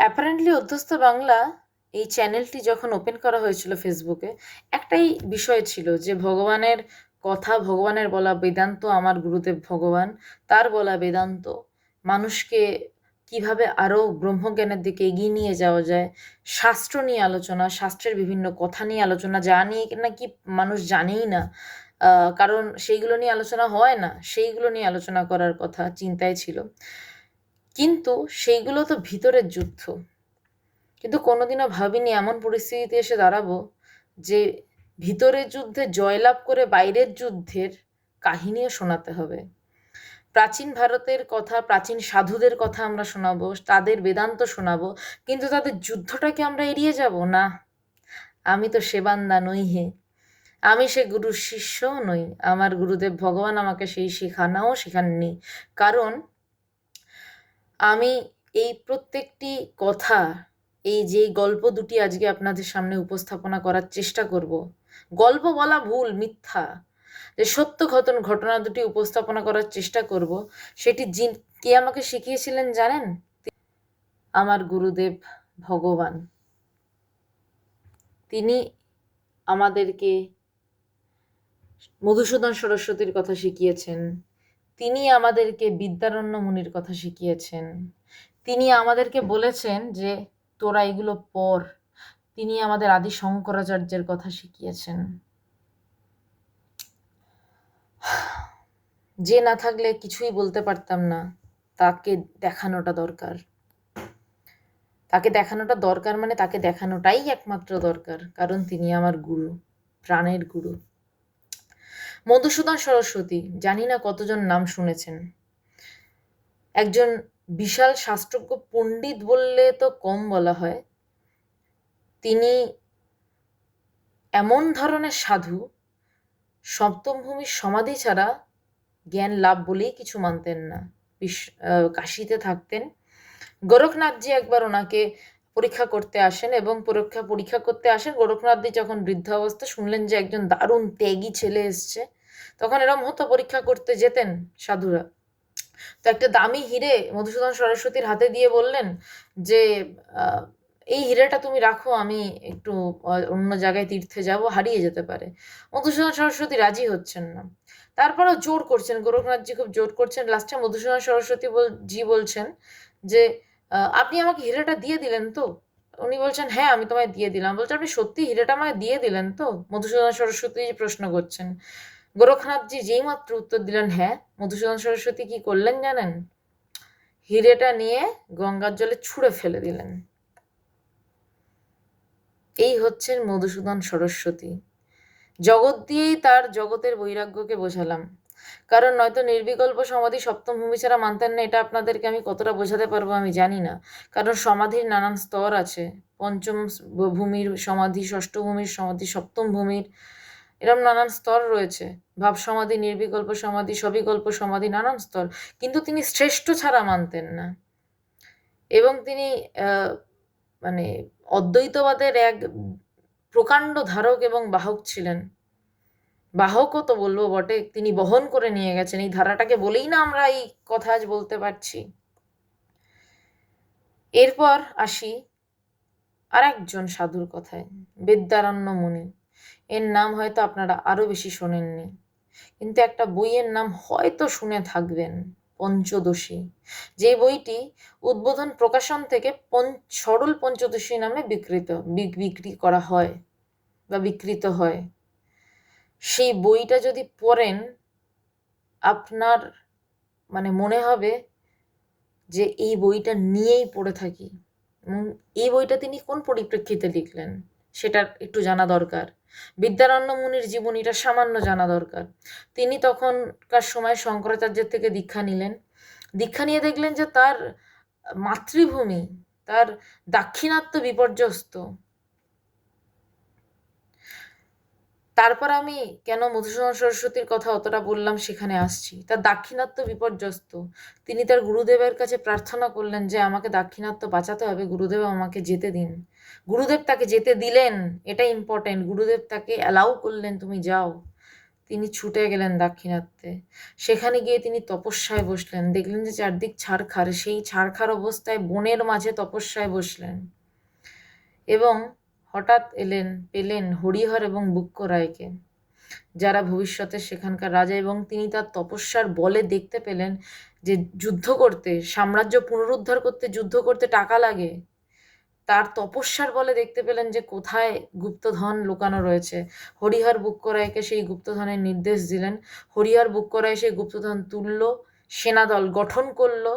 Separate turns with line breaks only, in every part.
Apparently অধ্যস্ত Bangla এই চ্যানেলটি যখন ওপেন করা হয়েছিল ফেসবুকে, একটাই বিষয় ছিল যে ভগবানের কথা, ভগবানের বলা বেদান্ত, আমার গুরুদেব ভগবান, তার বলা বেদান্ত মানুষকে কিভাবে আরও ব্রহ্মজ্ঞানের দিকে এগিয়ে নিয়ে যাওয়া যায়, শাস্ত্র নিয়ে আলোচনা, শাস্ত্রের বিভিন্ন কথা নিয়ে আলোচনা, যা নিয়ে নাকি মানুষ জানেই না। কারণ সেইগুলো নিয়ে আলোচনা হয় না, সেইগুলো নিয়ে আলোচনা করার কথা চিন্তায় ছিল। কিন্তু সেইগুলো তো ভিতরের যুদ্ধ। কিন্তু কোনোদিনও ভাবিনি এমন পরিস্থিতিতে এসে দাঁড়াবো যে ভিতরের যুদ্ধে জয়লাভ করে বাইরের যুদ্ধের কাহিনীও শোনাতে হবে। প্রাচীন ভারতের কথা, প্রাচীন সাধুদের কথা আমরা শোনাবো, তাদের বেদান্ত শোনাবো, কিন্তু তাদের যুদ্ধটাকে আমরা এড়িয়ে যাব না। আমি তো সে বান্দা নই হে, আমি সে গুরুর শিষ্যও নই। আমার গুরুদেব ভগবান আমাকে সেই শেখানোও শেখাননি। কারণ আমি এই প্রত্যেকটি কথা, এই যে গল্প দুটি আজকে আপনাদের সামনে উপস্থাপনা করার চেষ্টা করব, গল্প বলা ভুল, মিথ্যা, যে সত্য ঘটনা দুটি উপস্থাপনা করার চেষ্টা করব, সেটি কে আমাকে শিখিয়েছিলেন জানেন? আমার গুরুদেব ভগবান। তিনি আমাদেরকে মধুসূদন সরস্বতীর কথা শিখিয়েছেন, তিনি আমাদেরকে বিদ্যারণ্য মুনির কথা শিখিয়েছেন, তিনি আমাদেরকে বলেছেন যে তোরা এগুলো পড়। তিনি আমাদের আদি শঙ্করাচার্যের কথা শিখিয়েছেন। যে না থাকলে কিছুই বলতে পারতাম না, তাকে দেখানোটা দরকার। তাকে দেখানোটা দরকার মানে তাকে দেখানোটাই একমাত্র দরকার, কারণ তিনি আমার গুরু, প্রাণের গুরু। মধুসূদন সরস্বতী, জানি না কতজন নাম শুনেছেন। একজন বিশাল শাস্ত্রজ্ঞ পণ্ডিত বললে তো কম বলা হয়। তিনি এমন ধরনের সাধু, সপ্তম ভূমির সমাধি ছাড়া জ্ঞান লাভ বলেই কিছু মানতেন না। কাশীতে থাকতেন। গোরখনাথজি একবার ওনাকে পরীক্ষা করতে আসেন, এবং পরীক্ষা করতে আসেন গোরখনাথজি যখন বৃদ্ধাবস্থা, শুনলেন যে একজন দারুণ ত্যাগী ছেলে এসছে। তখন এরম হতো, পরীক্ষা করতে যেতেন সাধুরা। তো একটা দামি হিরে মধুসূদন সরস্বতীর হাতে দিয়ে বললেন যে এই হীরাটা তুমি রাখো, আমি একটু অন্য জায়গায় তীর্থে যাব, হারিয়ে যেতে পারে। মধুসূদন সরস্বতী রাজি হচ্ছেন না। তারপরেও জোর করছেন, গোরখনাথজি খুব জোর করছেন। লাস্টে মধুসূদন সরস্বতী জি বলছেন যে আপনি আমাকে হীরাটা দিয়ে দিলেন তো? উনি বলছেন হ্যাঁ, আমি তোমায় দিয়ে দিলাম। বলছে আপনি সত্যি হীরাটা আমায় দিয়ে দিলেন তো? মধুসূদন সরস্বতী প্রশ্ন করছেন। গোরখনাথজি যেই মাত্র উত্তর দিলেন হ্যাঁ, মধুসূদন সরস্বতী কি করলেন জানেন? হিরেটা নিয়ে গঙ্গার জলে ছুঁড়ে ফেলে দিলেন। এই হচ্ছেন মধুসূদন সরস্বতী। জগৎ দিয়েই তার জগতের বৈরাগ্যকে বোঝালাম। কারণ নয়তো নির্বিকল্প সমাধি সপ্তম ভূমি ছাড়া মানতেন না, এটা আপনাদেরকে আমি কতটা বোঝাতে পারবো আমি জানি না। কারণ সমাধির নানান স্তর আছে। পঞ্চম ভূমির সমাধি, ষষ্ঠ ভূমির সমাধি, সপ্তম ভূমির, এরম নানান স্তর রয়েছে। ভাব সমাধি, নির্বিকল্প সমাধি, সবিকল্প সমাধি, নানান স্তর। কিন্তু তিনি শ্রেষ্ঠ ছাড়া মানতেন না। এবং তিনি মানে অদ্বৈতবাদের এক প্রকাণ্ড ধারক এবং বাহক ছিলেন। বাহকও তো বলবো বটে, তিনি বহন করে নিয়ে গেছেন এই ধারাটাকে, বলেই না আমরা এই কথা আজ বলতে পারছি। এরপর আসি আর একজন সাধুর কথায়, বিদ্যারণ্য মুনি। এর নাম হয়তো আপনারা আরো বেশি শোনেননি, কিন্তু একটা বইয়ের নাম হয়তো শুনে থাকবেন, পঞ্চদশী। যে বইটি উদ্বোধন প্রকাশন থেকে সরল পঞ্চদশী নামে বিক্রি করা হয় বা বিকৃত হয়। সেই বইটা যদি পড়েন, আপনার মানে মনে হবে যে এই বইটা নিয়েই পড়ে থাকি। এবং এই বইটা তিনি কোন পরিপ্রেক্ষিতে লিখলেন সেটা একটু জানা দরকার। বিদ্যারণ্য মুনির জীবনীটা সামান্য জানা দরকার। তিনি তখনকার সময় শঙ্করাচার্যের থেকে দীক্ষা নিলেন। দীক্ষা নিয়ে দেখলেন যে তার মাতৃভূমি, তার দাক্ষিণাত্য বিপর্যস্ত। তারপর আমি কেন মধুসূদন সরস্বতীর কথা অতটা বললাম সেখানে আসছি। তার দাক্ষিণাত্য বিপর্যস্ত। তিনি তার গুরুদেবের কাছে প্রার্থনা করলেন যে আমাকে দাক্ষিণাত্য বাঁচাতে হবে, গুরুদেব আমাকে যেতে দিন। গুরুদেব তাকে যেতে দিলেন, এটা ইম্পর্টেন্ট। গুরুদেব তাকে অ্যালাউ করলেন, তুমি যাও। তিনি ছুটে গেলেন দাক্ষিণাত্যে। সেখানে গিয়ে তিনি তপস্যায় বসলেন। দেখলেন যে চারদিক ছারখার, সেই ছারখার অবস্থায় বনের মাঝে তপস্যায় বসলেন এবং হঠাৎ পেলেন হরিহর এবং বুক্ক রায়কে, যারা ভবিষ্যতে সেখানকার রাজা, এবং তিনি তার তপস্যার বলে দেখতে পেলেন যে যুদ্ধ করতে, সাম্রাজ্য পুনরুদ্ধার করতে, যুদ্ধ করতে টাকা লাগে। তার তপস্যার বলে দেখতে পেলেন যে কোথায় গুপ্তধন লুকানো রয়েছে। হরিহর বুক্ক রায়কে সেই গুপ্তধনের নির্দেশ দিলেন। হরিহর বুক্ক রায় সেই গুপ্তধন তুলল, সেনাদল গঠন করলো।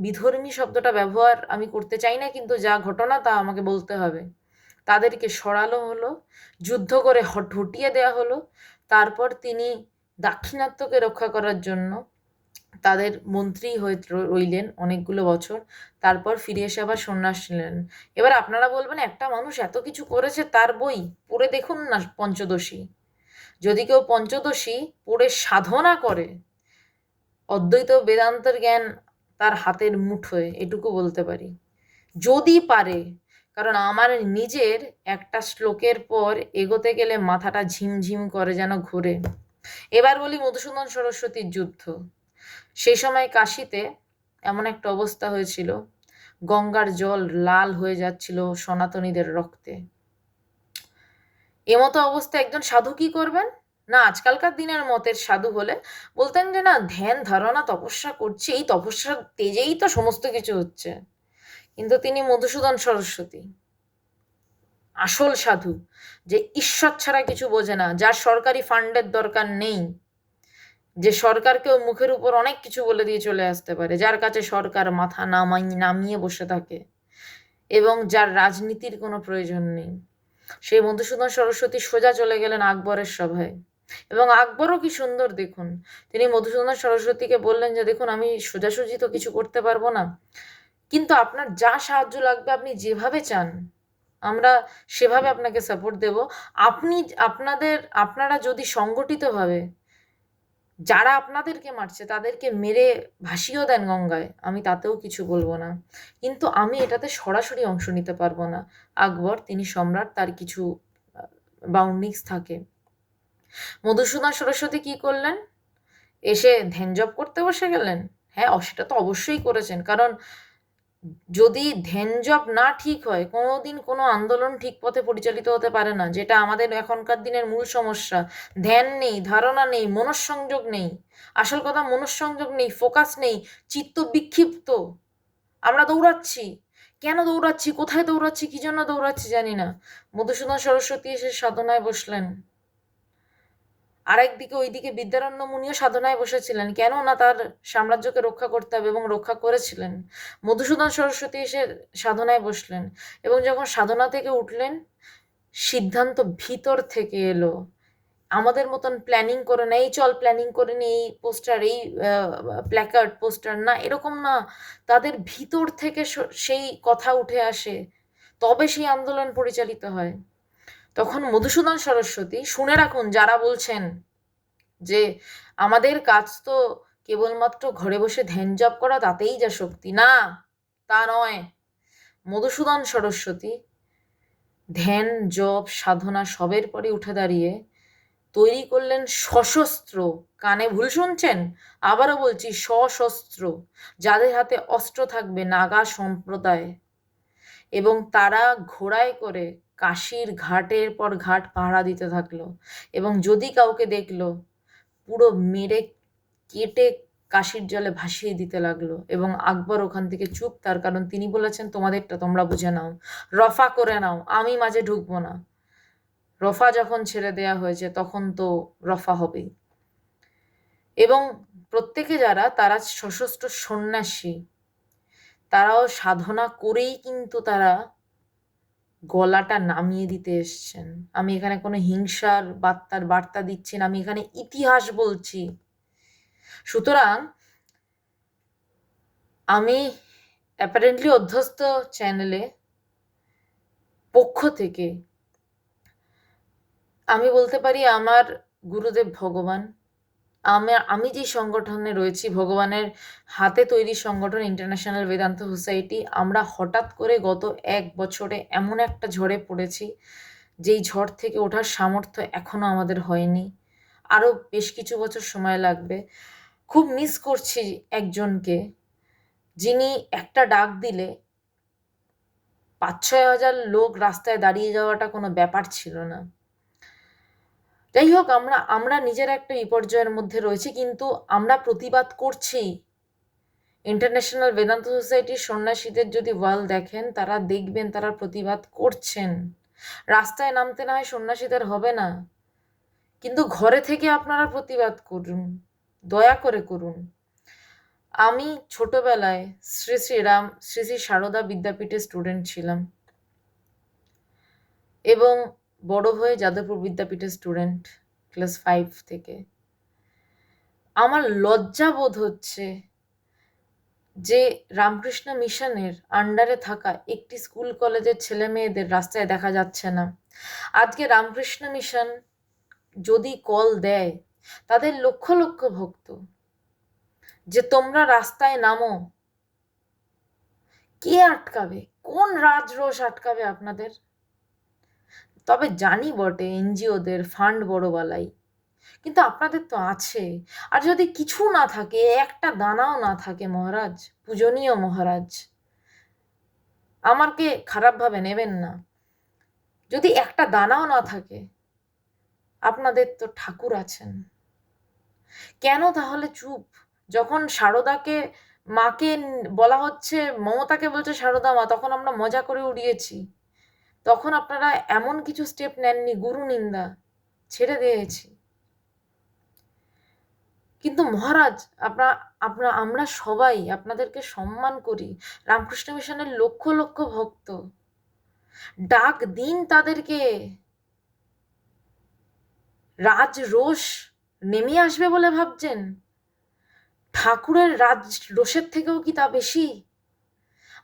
বিধর্মী শব্দটা ব্যবহার আমি করতে চাই না, কিন্তু যা ঘটনা তা আমাকে বলতে হবে। তাদেরকে সরানো হলো, যুদ্ধ করে হটিয়ে দেওয়া হলো। তারপর তিনি দাক্ষিণাত্যকে রক্ষা করার জন্য তাদের মন্ত্রী হয়ে রইলেন অনেকগুলো বছর। তারপর ফিরে এসে আবার সন্ন্যাস নিলেন। এবার আপনারা বলবেন, একটা মানুষ এত কিছু করেছে, তার বই পড়ে দেখুন না পঞ্চদশী। যদি কেউ পঞ্চদশী পড়ে সাধনা করে, অদ্বৈত বেদান্তের জ্ঞান তার হাতের মুঠোয়, এটুকু বলতে পারি, যদি পারে। কারণ আমার নিজের একটা শ্লোকের পর এগোতে গেলে মাথাটা ঝিমঝিম করে, যেন ঘোরে। এবার বলি মধুসূদন সরস্বতীর যুদ্ধ। সেই সময় কাশীতে এমন একটা অবস্থা হয়েছিল, গঙ্গার জল লাল হয়ে যাচ্ছিল সনাতনীদের রক্তে। এমতো অবস্থা একজন সাধু কি করবেন না? আজকালকার দিনের মতের সাধু হলে বলতেন যে না, ধ্যান ধারণা তপস্যা করছি, এই তপস্যার তেজেই তো সমস্ত কিছু হচ্ছে। কিন্তু তিনি মধুসূদন সরস্বতী, আসল সাধু, যে ঈশ্বর ছাড়া কিছু বোঝে না, যার সরকারি ফান্ডের দরকার নেই, যে সরকারকেও মুখের উপর অনেক কিছু বলে দিয়ে চলে আসতে পারে, যার কাছে সরকার মাথা নামিয়ে বসে থাকে, এবং যার রাজনীতির কোনো প্রয়োজন নেই। সেই মধুসূদন সরস্বতী সোজা চলে গেলেন আকবরের সভায়। এবং আকবরও কি সুন্দর দেখুন, তিনি মধুসূদন সরস্বতীকে বললেন যে দেখুন, আমি সোজাসুজি তো কিছু করতে পারবো না, কিন্তু আপনার যা সাহায্য লাগবে, আপনি যেভাবে চান আমরা সেভাবে আপনাকে সাপোর্ট দেব। আপনারা যদি সংগঠিতভাবে যারা আপনাদেরকে মারছে তাদেরকে মেরে ভাসিয়েও দেন গঙ্গায়, আমি তাতেও কিছু বলবো না, কিন্তু আমি এটাতে সরাসরি অংশ নিতে পারবো না। আকবর, তিনি সম্রাট, তার কিছু বাউন্ডিংস থাকে। মধুসূদন সরস্বতী কি করলেন? এসে ধ্যান জপ করতে বসে গেলেন? হ্যাঁ, সেটা তো অবশ্যই করেছেন, কারণ যদি ধ্যান জপ না ঠিক হয়, কোনোদিন কোনো আন্দোলন ঠিক পথে পরিচালিত হতে পারে না, যেটা আমাদের এখনকার দিনের মূল সমস্যা। ধ্যান নেই, ধারণা নেই, মনঃসংযোগ নেই। আসল কথা, মনঃসংযোগ নেই, ফোকাস নেই, চিত্ত বিক্ষিপ্ত। আমরা দৌড়াচ্ছি, কেন দৌড়াচ্ছি, কোথায় দৌড়াচ্ছি, কি জন্য দৌড়াচ্ছি জানি না। মধুসূদন সরস্বতী এসে সাধনায় বসলেন। আরেকদিকে ওইদিকে বিদ্যারণ্য মুনিও সাধনায় বসেছিলেন, কেন না তার সাম্রাজ্যকে রক্ষা করতে হবে, এবং রক্ষা করেছিলেন। মধুসূদন সরস্বতী এসে সাধনায় বসলেন, এবং যখন সাধনা থেকে উঠলেন, সিদ্ধান্ত ভিতর থেকে এলো। আমাদের মতন প্ল্যানিং করে না, এই চল প্ল্যানিং করে নি, এই পোস্টার, এই প্ল্যাকার্ড পোস্টার, না, এরকম না। তাদের ভিতর থেকে সেই কথা উঠে আসে, তবে সেই আন্দোলন পরিচালিত হয়। তখন মধুসূদন সরস্বতী, শুনে রাখুন যারা বলছেন যে আমাদের কাজ তো কেবলমাত্র ঘরে বসে ধ্যান জপ করা, তাতেই যা শক্তি, না, তা নয়। মধুসূদন সরস্বতী ধ্যান জপ সাধনা সবের পরে উঠে দাঁড়িয়ে তৈরি করলেন সশস্ত্র, কানে ভুল শুনছেন, আবারও বলছি, সশস্ত্র, যাদের হাতে অস্ত্র থাকবে, নাগা সম্প্রদায়, এবং তারা ঘোড়ায় করে কাশীর ঘাটের পর ঘাট পাহারা দিতে থাকলো, এবং যদি কাউকে দেখলো পুরো মেরে কেটে কাশির জলে ভাসিয়ে দিতে লাগলো। এবং আকবর ওখান থেকে চুপ, তার কারণ তিনি বলেছেন তোমাদেরটা তোমরা বুঝে নাও, রফা করে নাও, আমি মাঝে ঢুকবো না। রফা যখন ছেড়ে দেয়া হয়েছে তখন তো রফা হবেই। এবং প্রত্যেকে যারা তারা সশস্ত্র সন্ন্যাসী, তারাও সাধনা করেই কিন্তু তারা গলাটা নামিয়ে দিতে এসছেন। আমি এখানে কোনো হিংসার বার্তা দিচ্ছি না, আমি এখানে ইতিহাস বলছি। সুতরাং আমি অ্যাপারেন্টলি অধ্যস্ত চ্যানেলে পক্ষ থেকে আমি বলতে পারি, আমার গুরুদেব ভগবান, আমি যে সংগঠনে রয়েছি, ভগবানের হাতে তৈরি সংগঠন ইন্টারন্যাশনাল বেদান্ত সোসাইটি, আমরা হঠাৎ করে গত 1 বছরে এমন একটা ঝড়ে পড়েছি, যেই ঝড় থেকে ওঠার সামর্থ্য এখনো আমাদের হয়নি। আরও বেশ কিছু বছর সময় লাগবে। খুব মিস করছি একজনকে, যিনি একটা ডাক দিলে ৫-৬ হাজার লোক রাস্তায় দাঁড়িয়ে যাওয়াটা কোনো ব্যাপার ছিল না। যাই হোক, আমরা আমরা নিজেরা একটা বিপর্যয়ের মধ্যে রয়েছি, কিন্তু আমরা প্রতিবাদ করছি। ইন্টারন্যাশনাল বেদান্ত সোসাইটির সন্ন্যাসীদের যদি ওয়াল দেখেন, তারা দেখবেন তারা প্রতিবাদ করছেন। রাস্তায় নামতে না হয় সন্ন্যাসীদের হবে না, কিন্তু ঘরে থেকে আপনারা প্রতিবাদ করুন, দয়া করে করুন। আমি ছোটবেলায় শ্রী শ্রী সারদা বিদ্যাপীঠের স্টুডেন্ট ছিলাম, এবং বড় হয়ে যাদবপুর বিদ্যাপীঠের স্টুডেন্ট ক্লাস 5 থেকে। আমার লজ্জা বোধ হচ্ছে যে রামকৃষ্ণ মিশনের আন্ডারে থাকা একটি স্কুল কলেজের ছেলে মেয়েদের রাস্তায় দেখা যাচ্ছে না। আজকে রামকৃষ্ণ মিশন যদি কল দেয় তাদের লক্ষ লক্ষ ভক্ত, যে তোমরা রাস্তায় নামো, কে আটকাবে? কোন রাজরোষ আটকাবে আপনাদের? তবে জানি বটে এনজিওদের ফান্ড বড় বালাই, কিন্তু আপনাদের তো আছে। আর যদি কিছু না থাকে, একটা দানাও না থাকে মহারাজ, পূজনীয় মহারাজ, আমাকে খারাপভাবে নেবেন না, যদি একটা দানাও না থাকে, আপনাদের তো ঠাকুর আছেন, কেন তাহলে চুপ? যখন সারদাকে মাকে বলা হচ্ছে, মমতাকে বলছে সারদা মা, তখন আমরা মজা করে উড়িয়েছি। তখন আপনারা এমন কিছু স্টেপ নেননি, গুরু নিন্দা ছেড়ে দিয়েছি। কিন্তু মহারাজ, আমরা সবাই আপনাদেরকে সম্মান করি। রামকৃষ্ণ মিশনের লক্ষ লক্ষ ভক্ত, ডাক দিন তাদেরকে। রাজরোষ নেমে আসবে বলে ভাবছেন? ঠাকুরের রাজ রোষের থেকেও কি তা বেশি?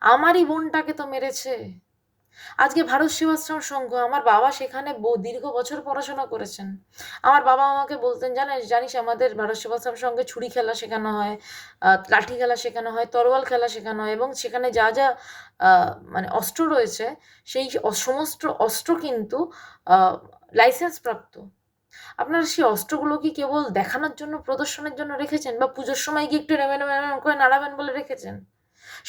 আমারই বোনটাকে তো মেরেছে। আজকে ভারত সেবাশ্রম সংঘ, আমার বাবা সেখানে দীর্ঘ বছর পড়াশোনা করেছেন। আমার বাবা আমাকে বলতেন, জানিস আমাদের ভারত সেবাশ্রম সংঘে ছুরি খেলা শেখানো হয়, লাঠি খেলা শেখানো হয়, তরোয়াল খেলা শেখানো হয়, এবং সেখানে যা যা মানে অস্ত্র রয়েছে, সেই সমস্ত অস্ত্র কিন্তু লাইসেন্স প্রাপ্ত। আপনারা সেই অস্ত্রগুলো কি কেবল দেখানোর জন্য, প্রদর্শনের জন্য রেখেছেন, বা পুজোর সময় গিয়ে একটু রেমে রেমে করে নাড়াবেন বলে রেখেছেন?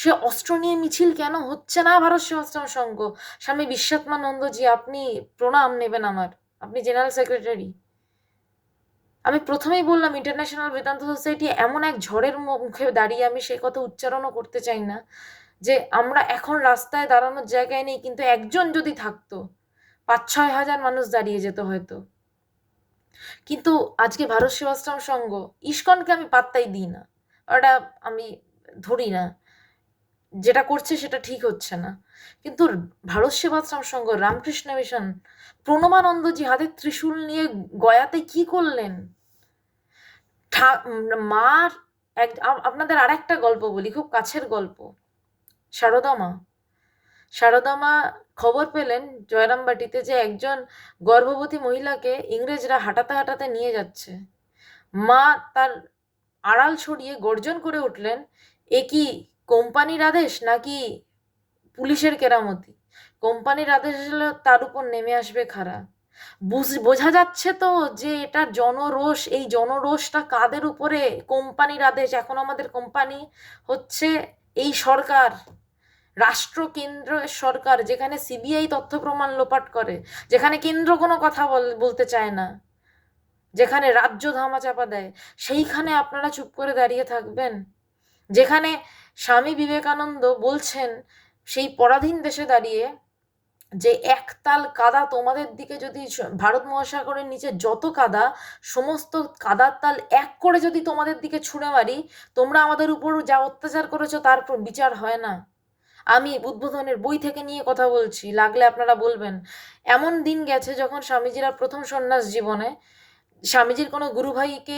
সে অস্ত্র নিয়ে মিছিল কেন হচ্ছে না ভারত সেবাশ্রম সংঘ? স্বামী বিশ্বাত্মানন্দজি, আপনি প্রণাম নেবেন আমার, আপনি জেনারেল সেক্রেটারি। আমি প্রথমেই বললাম, ইন্টারন্যাশনাল বেদান্ত সোসাইটি এমন এক ঝড়ের মুখে দাঁড়িয়ে, আমি সেই কথা উচ্চারণও করতে চাই না, যে আমরা এখন রাস্তায় দাঁড়ানোর জায়গায় নেই, কিন্তু একজন যদি থাকতো 5-6 হাজার মানুষ দাঁড়িয়ে যেত হয়তো। কিন্তু আজকে ভারত সেবাশ্রম সংঘ, ইস্কনকে আমি পাত্তাই দিই না, ওটা আমি ধরি না, যেটা করছে সেটা ঠিক হচ্ছে না। কিন্তু ভারত সেবাশ্রম সংঘ, রামকৃষ্ণ মিশন, প্রণবানন্দজি হাতে ত্রিশূল নিয়ে গয়াতে কি করলেন? মার আপনাদের আর একটা গল্প বলি, খুব কাছের গল্প। সারদা মা খবর পেলেন জয়রামবাটিতে যে একজন গর্ভবতী মহিলাকে ইংরেজরা হাঁটাতে হাঁটাতে নিয়ে যাচ্ছে। মা তার আড়াল ছড়িয়ে গর্জন করে উঠলেন, এ কি কোম্পানির আদেশ নাকি পুলিশের কেরামতি? কোম্পানির আদেশ হলে তার উপর নেমে আসবে খাড়া। বোঝা যাচ্ছে তো যে এটা জনরোষ। এই জনরোষটা কাদের উপরে? কোম্পানির আদেশ। এখন আমাদের কোম্পানি হচ্ছে এই সরকার, রাষ্ট্র কেন্দ্রের সরকার, যেখানে সিবিআই তথ্য প্রমাণ লোপাট করে, যেখানে কেন্দ্র কোনো কথা বলতে চায় না, যেখানে রাজ্য ধামাচাপা দেয়, সেইখানে আপনারা চুপ করে দাঁড়িয়ে থাকবেন? যেখানে স্বামী বিবেকানন্দ বলছেন সেই পরাধীন দেশে দাঁড়িয়ে, যে একতাল কাদা তোমাদের দিকে যদি, ভারত মহাসাগরের নিচে যত কাদা, সমস্ত কাদার তাল এক করে যদি তোমাদের দিকে ছুঁড়ে মারি, তোমরা আমাদের উপর যা অত্যাচার করেছো তার বিচার হয় না। আমি উদ্বোধনের বই থেকে নিয়ে কথা বলছি, লাগলে আপনারা বলবেন। এমন দিন গেছে যখন স্বামীজিরা প্রথম সন্ন্যাস জীবনে স্বামীজির কোনো গুরুভাইকে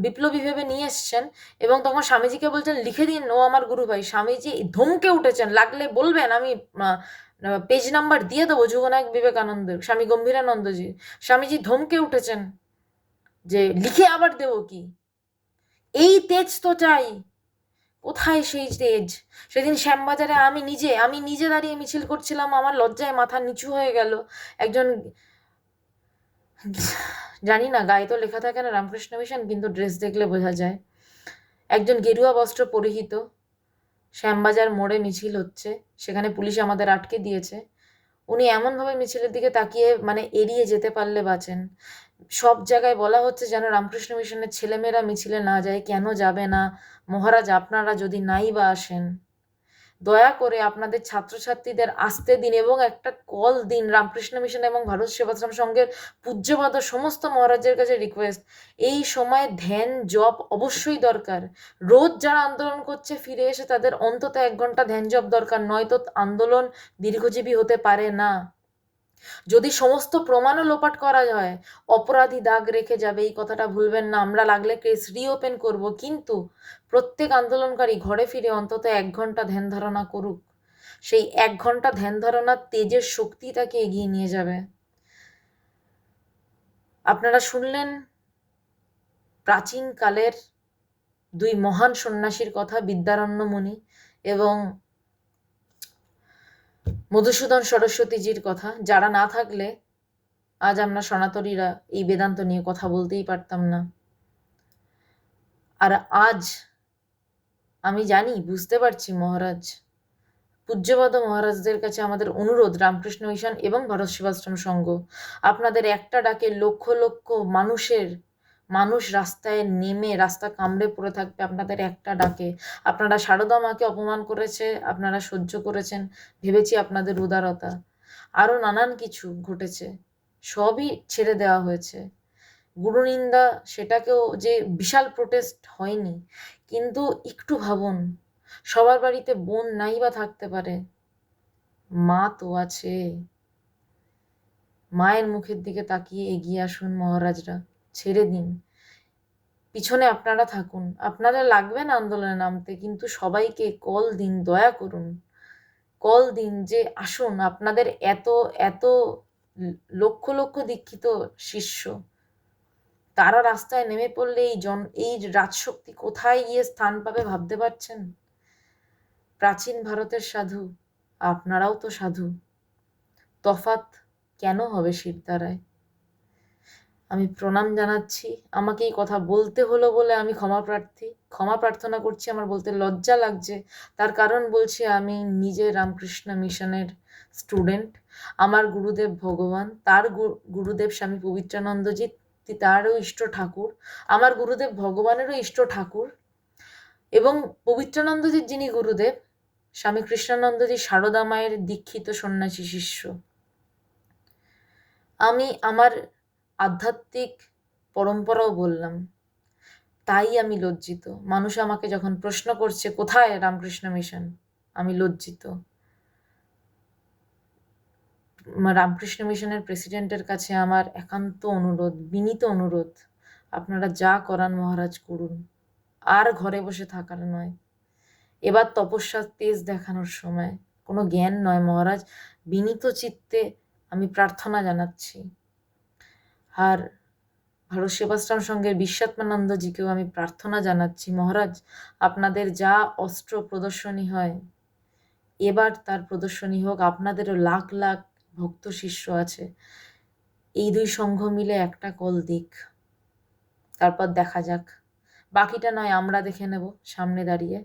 বিপ্লবী ভেবে নিয়ে এসছেন, এবং তখন স্বামীজিকে বলছেন লিখে দিন ও আমার গুরুভাই। স্বামীজি ধমকে উঠেছেন, লাগলে বলবেন, আমি পেজ নাম্বার দিয়ে দেবো যুগনায়ক বিবেকানন্দের, স্বামী গম্ভীরানন্দজি। স্বামীজি ধমকে উঠেছেন যে লিখে আবার দেবো কি? এই তেজ তো চাই। কোথায় সেই তেজ? সেদিন শ্যামবাজারে আমি নিজে দাঁড়িয়ে মিছিল করছিলাম, আমার লজ্জায় মাথা নিচু হয়ে গেল। একজন জানি না, গায়ে তো লেখা থাকে না রামকৃষ্ণ মিশন, কিন্তু ড্রেস দেখলে বোঝা যায়। একজন গেরুয়া বস্ত্র পরিহিত শ্যামবাজার মোড়ে মিছিল হচ্ছে, সেখানে পুলিশ আমাদের আটকে দিয়েছে। উনি এমনভাবে মিছিলের দিকে তাকিয়ে মানে এড়িয়ে যেতে পারলে বাঁচেন। সব জায়গায় বলা হচ্ছে যেন রামকৃষ্ণ মিশনের ছেলেমেয়েরা মিছিলে না যায়। কেন যাবে না? মহারাজ, আপনারা যদি নাই বা আসেন, দয়া করে আপনাদের ছাত্রছাত্রীদের আসতে দিন এবং একটা কল দিন। রামকৃষ্ণ মিশন এবং ভারত সেবাশ্রম সংঘের পূজ্যপাদ সমস্ত মহারাজের কাছে রিকোয়েস্ট, এই সময় ধ্যান জপ অবশ্যই দরকার। রোজ যারা আন্দোলন করছে ফিরে এসে তাদের অন্তত 1 ঘন্টা ধ্যান জপ দরকার, নয়তো আন্দোলন দীর্ঘজীবী হতে পারে না। যদি সমস্ত প্রমাণও লোপাট করা হয়, অপরাধী দাগ রেখে যাবে, এই কথাটা ভুলবেন না। আমরা লাগলে কেস রিওপেন করব, কিন্তু প্রত্যেক আন্দোলনকারী ঘরে ফিরে অন্তত 1 ঘন্টা ধ্যান ধারণা করুক। সেই 1 ঘন্টা ধ্যান ধারণার তেজের শক্তি তাকে এগিয়ে নিয়ে যাবে। আপনারা শুনলেন প্রাচীন কালের 2 মহান সন্ন্যাসীর কথা, বিদ্যারণ্য মুনি এবং মধুসূদন সরস্বতীজির কথা, যারা না থাকলে আজ আমরা সনাতনীরা এই বেদান্ত নিয়ে কথা বলতেই পারতাম না। আর আজ আমি জানি, বুঝতে পারছি মহারাজ, পূজ্যপাদ মহারাজদের কাছে আমাদের অনুরোধ, রামকৃষ্ণ মিশন এবং ভারত সেবাশ্রম সংঘ, আপনাদের একটা ডাকে লক্ষ লক্ষ মানুষ রাস্তায় নেমে রাস্তা কামড়ে পড়ে থাকবে আপনাদের একটা ডাকে। আপনারা সারদা মাকে অপমান করেছে, আপনারা সহ্য করেছেন, ভেবেছি আপনাদের উদারতা। আরো নানান কিছু ঘটেছে, সবই ছেড়ে দেওয়া হয়েছে। গুরুনিন্দা, সেটাকেও যে বিশাল প্রোটেস্ট হয়নি, কিন্তু একটু ভাবুন, সবার বাড়িতে বোন নাই বা থাকতে পারে, মা তো আছে। মায়ের মুখের দিকে তাকিয়ে এগিয়ে আসুন মহারাজরা, ছেড়ে দিন। পিছনে আপনারা থাকুন, আপনারা লাগবেন আন্দোলনে নামতে, কিন্তু সবাইকে কল দিন, দয়া করুন কল দিন যে আসুন। আপনাদের এত এত লক্ষ লক্ষ দীক্ষিত শিষ্য, তারা রাস্তায় নেমে পড়লে এই রাজশক্তি কোথায় গিয়ে স্থান পাবে ভাবতে পারছেন? প্রাচীন ভারতের সাধু, আপনারাও তো সাধু, তফাৎ কেন হবে শিরদাঁড়ায়? আমি প্রণাম জানাচ্ছি। আমাকে এই কথা বলতে হলো বলে আমি ক্ষমা প্রার্থনা করছি। আমার বলতে লজ্জা লাগছে, তার কারণ বলছি, আমি নিজে রামকৃষ্ণ মিশনের স্টুডেন্ট। আমার গুরুদেব ভগবান, তার গুরুদেব স্বামী পবিত্রানন্দজি, তারও ইষ্ট ঠাকুর, আমার গুরুদেব ভগবানেরও ইষ্ট ঠাকুর, এবং পবিত্রানন্দজির যিনি গুরুদেব স্বামী কৃষ্ণানন্দজি সারদা মায়ের দীক্ষিত সন্ন্যাসী শিষ্য। আমি আমার আধ্যাত্মিক পরম্পরাও বললাম, তাই আমি লজ্জিত। মানুষ আমাকে যখন প্রশ্ন করছে কোথায় রামকৃষ্ণ মিশন, আমি লজ্জিত। রামকৃষ্ণ মিশনের প্রেসিডেন্টের কাছে আমার একান্ত অনুরোধ, বিনীত অনুরোধ, আপনারা যা করান মহারাজ করুন, আর ঘরে বসে থাকার নয়। এবার তপস্যার তেজ দেখানোর সময়, কোনো জ্ঞান নয় মহারাজ, বিনীত চিত্তে আমি প্রার্থনা জানাচ্ছি। আর ভারত সেবাশ্রম সংঘের বিশ্বাত্মানন্দজিকেও আমি প্রার্থনা জানাচ্ছি, মহারাজ আপনাদের যা অস্ত্র প্রদর্শনী হয়, এবার তার প্রদর্শনী হোক। আপনাদেরও লাখ লাখ ভক্ত শিষ্য আছে, এই 2 সংঘ মিলে একটা কল দিক, তারপর দেখা যাক। বাকিটা নয় আমরা দেখে নেব সামনে দাঁড়িয়ে।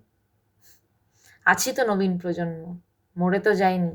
আছি তো নবীন প্রজন্ম, মরে তো যায়নি।